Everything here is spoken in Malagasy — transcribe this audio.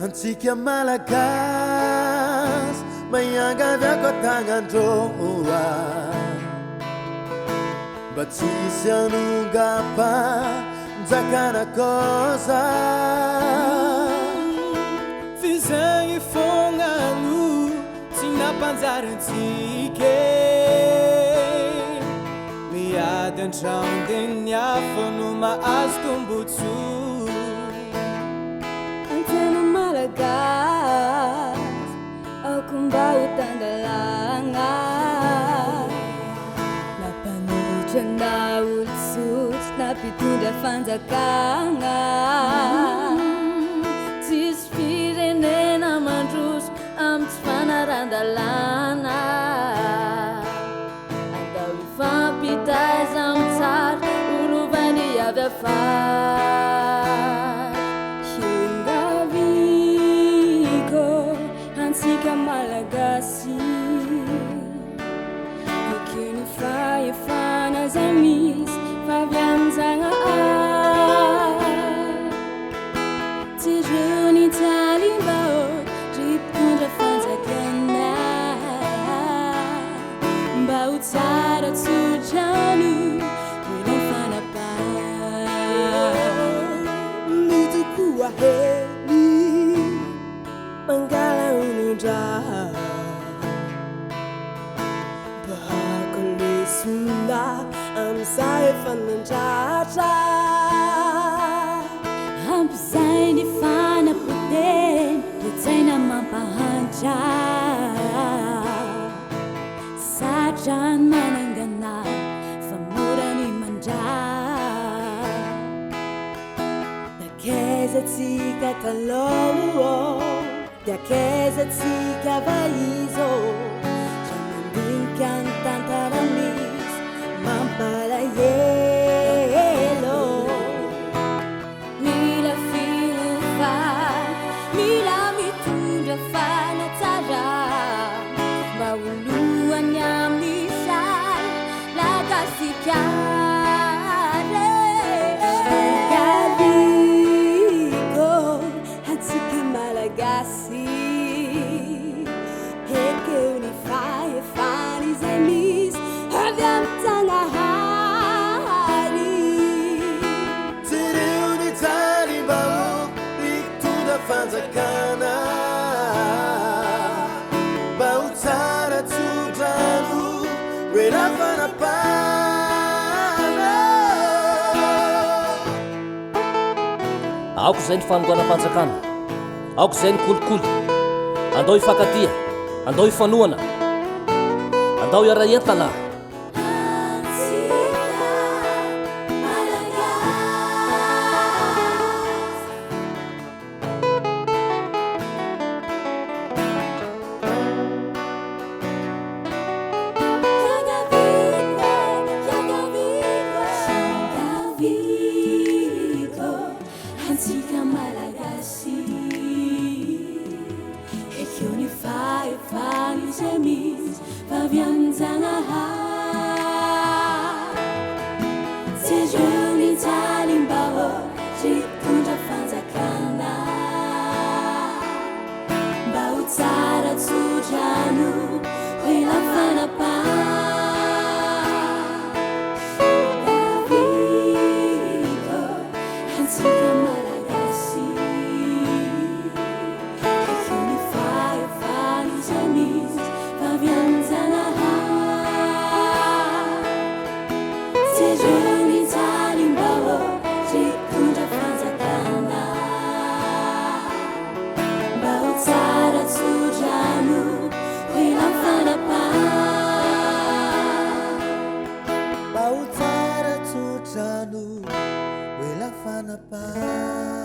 Antsika malagasy maiangaviako tagnandroa mba tsisy anongapa njakana kosa fizagny fognano tsy napanjarintsike miady an-tragno de niafa no mahazo tombotso Antena malagasy ako mba ho tandalagna nampanohitra na olo-tsotra nampitondra fanjakagna tsisy firenena mandroso amy tsy fanarandalana atao ifampitaiza amy tsara olovany avy afara hiangaviko antsika malagasy ekeny fahefana zay misy favianjanahary tsy reo nitsalim-bahoaka mpitondra fanjakana mba ho tsara tsodrano oena fanapana nitokoa hely mangala unondra bahako lesona am'izay efa nandratra ampizay ny fanapoteny tsaina mampahantra satrany manangana fa mora ny mandra dakezatsika taloha dakezatsika vaizo ramandinika ny tantara misy mampalahelo mila filofa mila mitondra fanatsara mba oloany amin'ny sary lagasikare galiko antsika malagasy ekeo ny fahefany zay misy avy am-tsagnahary tsy reo nitsalim-bahoaka mpitondra fanjakana mba ho tsara tsodrano oena fanapana aoko zay ny fanongana fanjakana aoko zay ny kolikoly andao ifakatia andao ifanoana andao iaraentana Antsika malagasy ekeo ny fahefany zay misy favy am-janahary tsy reo nitsalim-bahoaka mpitondra fanjakana mba ho tsara tsodrano oena fanapana mba ho tsara tsodrano oela fanapana